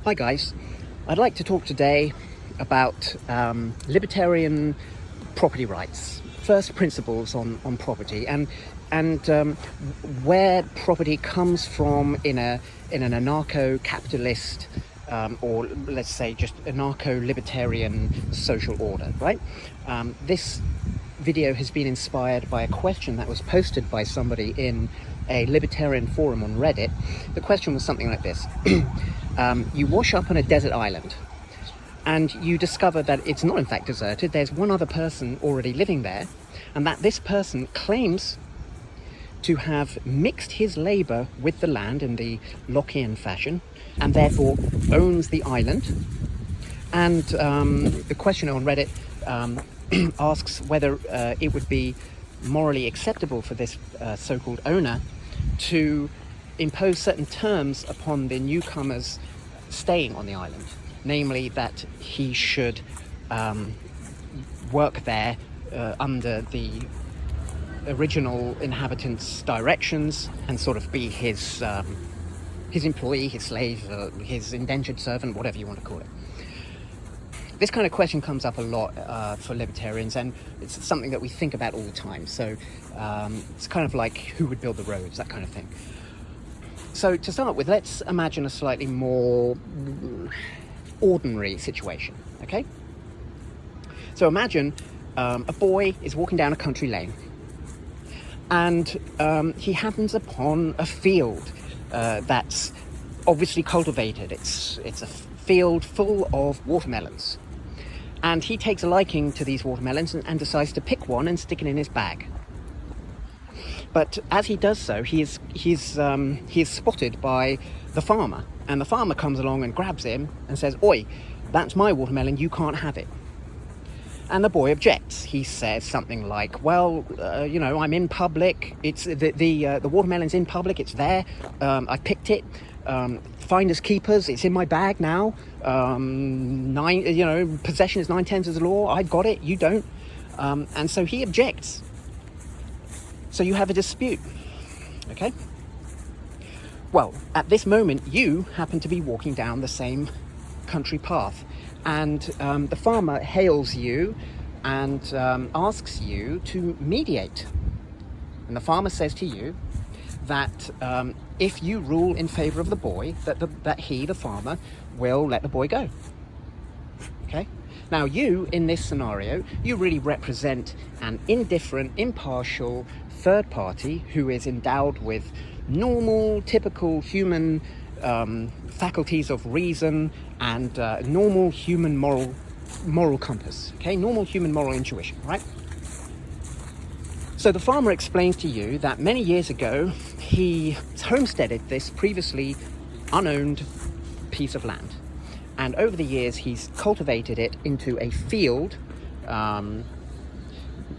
Hi guys, I'd like to talk today about libertarian property rights, first principles on property, and where property comes from in an anarcho-capitalist or let's say just anarcho-libertarian social order, right? This video has been inspired by a question that was posted by somebody in a libertarian forum on Reddit. The question was something like this. You wash up on a desert island and you discover that it's not in fact deserted. There's one other person already living there, and that this person claims to have mixed his labor with the land in the Lockean fashion and therefore owns the island. And the questioner on Reddit asks whether it would be morally acceptable for this so-called owner to impose certain terms upon the newcomers staying on the island, namely that he should work there under the original inhabitants' directions and sort of be his employee, his slave, his indentured servant, whatever you want to call it. This kind of question comes up a lot for libertarians, and it's something that we think about all the time. So it's kind of like who would build the roads, that kind of thing. So to start with, let's imagine a slightly more ordinary situation, okay? So imagine a boy is walking down a country lane, and he happens upon a field that's obviously cultivated. It's a field full of watermelons. And he takes a liking to these watermelons and decides to pick one and stick it in his bag. But as he does so, he is spotted by the farmer, and the farmer comes along and grabs him and says, "Oi, that's my watermelon, you can't have it." And the boy objects. He says something like, "Well, I'm in public. It's the watermelon's in public. It's there. I picked it. Finders keepers. It's in my bag now. Possession is 9/10 of the law. I've got it. You don't." And so he objects. So you have a dispute, okay? Well, at this moment, you happen to be walking down the same country path, and the farmer hails you and asks you to mediate. And the farmer says to you that if you rule in favor of the boy, that he, the farmer, will let the boy go, okay? Now you, in this scenario, you really represent an indifferent, impartial third party who is endowed with normal, typical human faculties of reason and normal human moral compass, okay? Normal human moral intuition, right? So the farmer explains to you that many years ago, he homesteaded this previously unowned piece of land. And over the years, he's cultivated it into a field.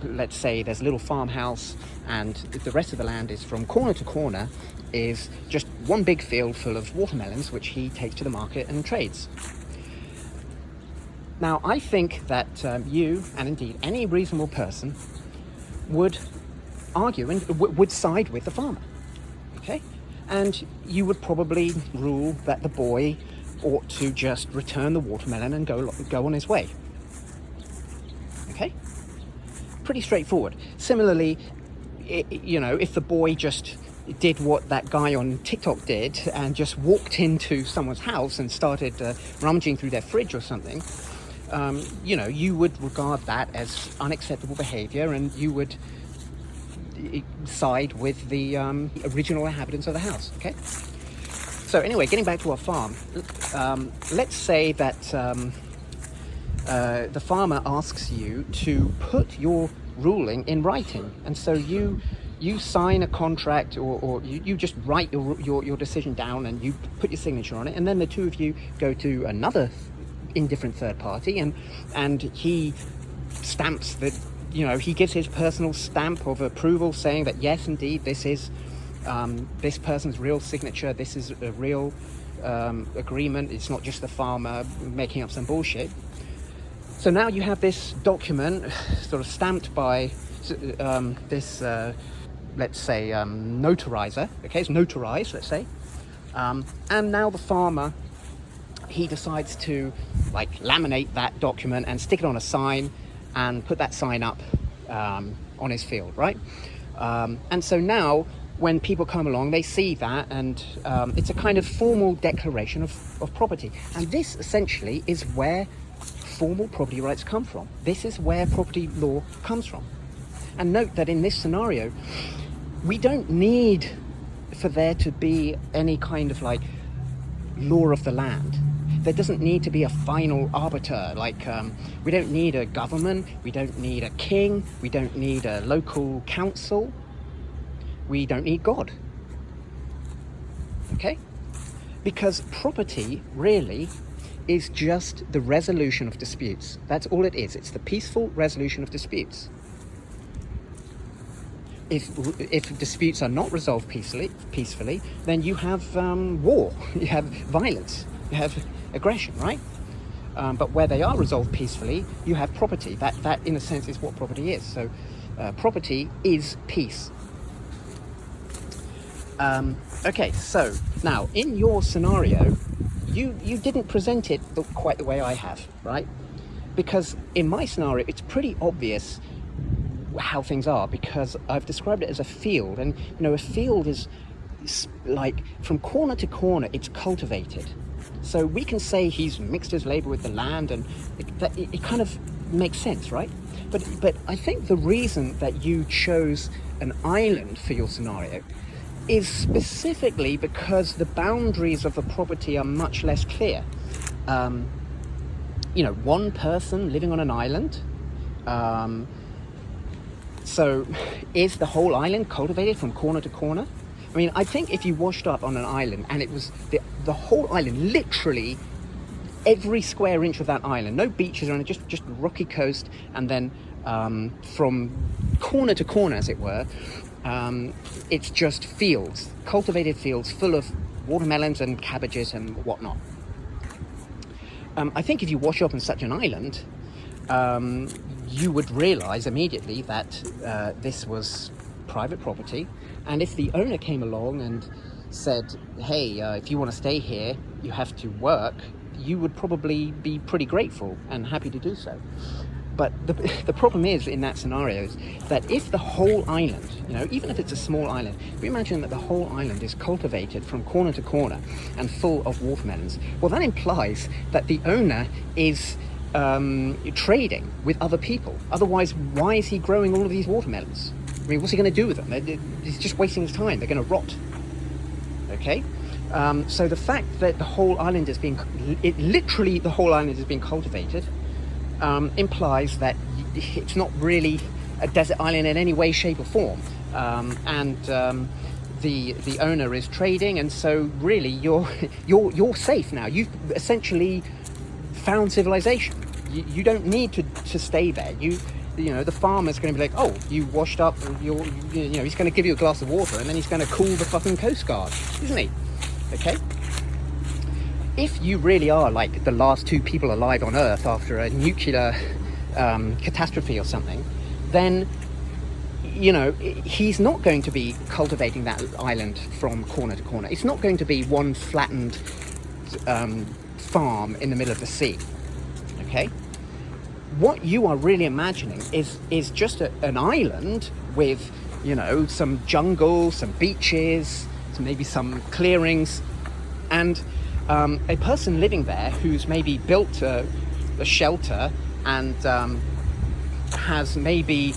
Let's say there's a little farmhouse, and the rest of the land is from corner to corner, is just one big field full of watermelons, which he takes to the market and trades. Now, I think that you, and indeed any reasonable person, would argue and would side with the farmer, okay? And you would probably rule that the boy ought to just return the watermelon and go on his way, okay? Pretty straightforward. Similarly, if the boy just did what that guy on TikTok did and just walked into someone's house and started rummaging through their fridge or something, you would regard that as unacceptable behavior, and you would side with the original inhabitants of the house, okay? So anyway, getting back to our farm, let's say that the farmer asks you to put your ruling in writing, and so you sign a contract, or you just write your decision down and you put your signature on it, and then the two of you go to another indifferent third party, and he stamps that, he gives his personal stamp of approval, saying that yes, indeed, this is this person's real signature, this is a real agreement, it's not just the farmer making up some bullshit. So now you have this document sort of stamped by this, let's say, notarizer, okay, it's notarized, let's say, and now the farmer he decides to like laminate that document and stick it on a sign and put that sign up on his field, right? And so now when people come along, they see that, and it's a kind of formal declaration of property. And this essentially is where formal property rights come from. This is where property law comes from. And note that in this scenario, we don't need for there to be any kind of like law of the land. There doesn't need to be a final arbiter, like we don't need a government, we don't need a king, we don't need a local council, we don't need God. Okay? Because property really is just the resolution of disputes. That's all it is. It's the peaceful resolution of disputes. If disputes are not resolved peacefully, then you have war, you have violence, you have aggression, right? But where they are resolved peacefully, you have property. That in a sense is what property is. So property is peace. Okay, so now in your scenario, you didn't present it quite the way I have, right? Because in my scenario, it's pretty obvious how things are, because I've described it as a field, and you know, a field is like from corner to corner, it's cultivated. So we can say he's mixed his labor with the land, and it kind of makes sense, right? But I think the reason that you chose an island for your scenario is specifically because the boundaries of the property are much less clear. You know, one person living on an island. So is the whole island cultivated from corner to corner? I mean, I think if you washed up on an island and it was the whole island, literally every square inch of that island, no beaches or anything, just rocky coast, and then from corner to corner, as it were, it's just fields, cultivated fields full of watermelons and cabbages and whatnot. I think if you wash up on such an island, you would realize immediately that this was private property, and if the owner came along and said, hey, if you want to stay here, you have to work, you would probably be pretty grateful and happy to do so. But the problem is, in that scenario, is that if the whole island, you know, even if it's a small island, we imagine that the whole island is cultivated from corner to corner and full of watermelons, well, that implies that the owner is trading with other people. Otherwise, why is he growing all of these watermelons? I mean, what's he going to do with them? He's just wasting his time. They're going to rot. Okay? So the fact that the whole island is being, literally the whole island is being cultivated, implies that it's not really a desert island in any way, shape or form. And the owner is trading, and so really you're safe now. You've essentially found civilization. You don't need to stay there. You know, the farmer's going to be like, oh, you washed up, you know, he's going to give you a glass of water, and then he's going to call the fucking Coast Guard, isn't he? Okay? If you really are like the last two people alive on Earth after a nuclear catastrophe or something, then, you know, he's not going to be cultivating that island from corner to corner. It's not going to be one flattened farm in the middle of the sea. Okay? What you are really imagining is just an island with, you know, some jungle, some beaches, maybe some clearings, and a person living there who's maybe built a shelter and has maybe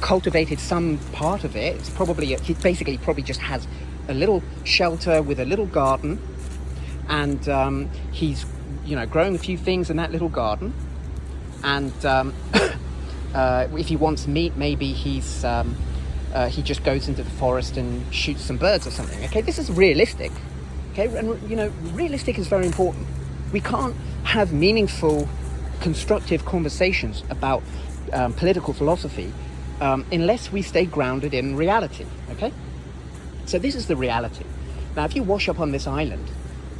cultivated some part of it. It's probably, he basically probably just has a little shelter with a little garden, and he's, you know, growing a few things in that little garden. And if he wants meat, maybe he just goes into the forest and shoots some birds or something. Okay, this is realistic. Okay, and you know, realistic is very important. We can't have meaningful, constructive conversations about political philosophy unless we stay grounded in reality. Okay, so this is the reality. Now, if you wash up on this island,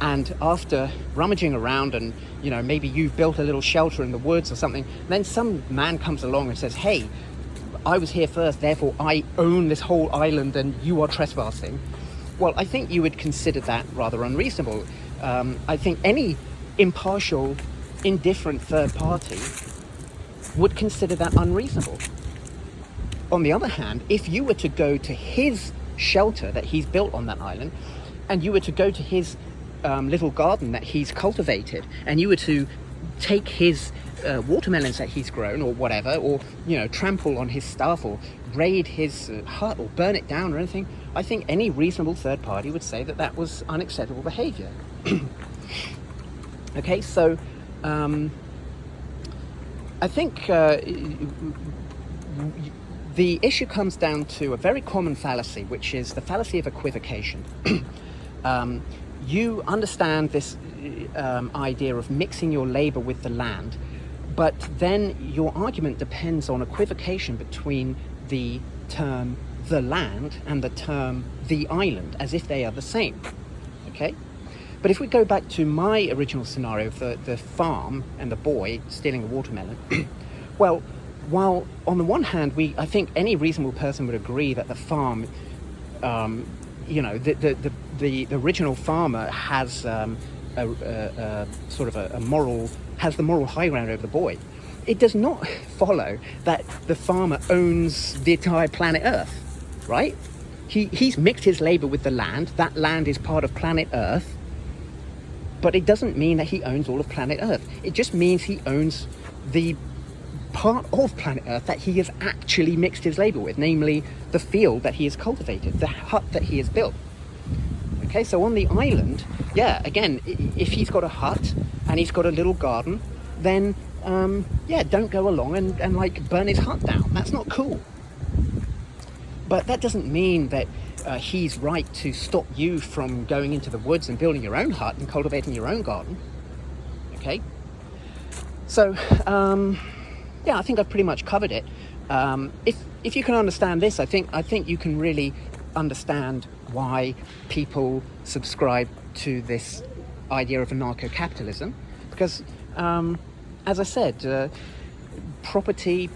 and after rummaging around and, you know, maybe you've built a little shelter in the woods or something, then some man comes along and says, hey, I was here first, therefore I own this whole island and you are trespassing. Well, I think you would consider that rather unreasonable. I think any impartial, indifferent third party would consider that unreasonable. On the other hand, if you were to go to his shelter that he's built on that island, and you were to go to his little garden that he's cultivated, and you were to take his watermelons that he's grown or whatever, or trample on his stuff or raid his hut or burn it down or anything, I think any reasonable third party would say that that was unacceptable behavior. Okay, so I think the issue comes down to a very common fallacy, which is the fallacy of equivocation. You understand this idea of mixing your labor with the land, but then your argument depends on equivocation between the term the land and the term the island, as if they are the same. Okay? But if we go back to my original scenario of the farm and the boy stealing a watermelon, well, while on the one hand, I think any reasonable person would agree that the farm, the original farmer has sort of a moral, has the moral high ground over the boy. It does not follow that the farmer owns the entire planet Earth, right? He's mixed his labor with the land. That land is part of planet Earth, but it doesn't mean that he owns all of planet Earth. It just means he owns the part of planet Earth that he has actually mixed his labor with, namely the field that he has cultivated, the hut that he has built. Okay, so on the island, yeah, again, if he's got a hut and he's got a little garden, then don't go along and like burn his hut down. That's not cool. But that doesn't mean that he's right to stop you from going into the woods and building your own hut and cultivating your own garden. Okay, so I think I've pretty much covered it. If you can understand this, I think you can really understand why people subscribe to this idea of anarcho-capitalism, because as I said, property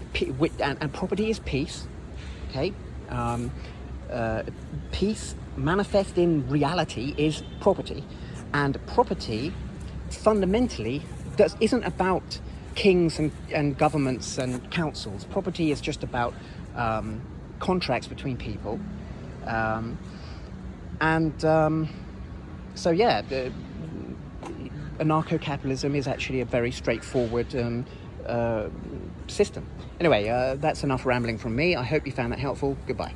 and property is peace. Okay, peace manifest in reality is property, and property fundamentally isn't about kings and governments and councils. Property is just about contracts between people, anarcho-capitalism is actually a very straightforward system. Anyway, that's enough rambling from me. I hope you found that helpful. Goodbye.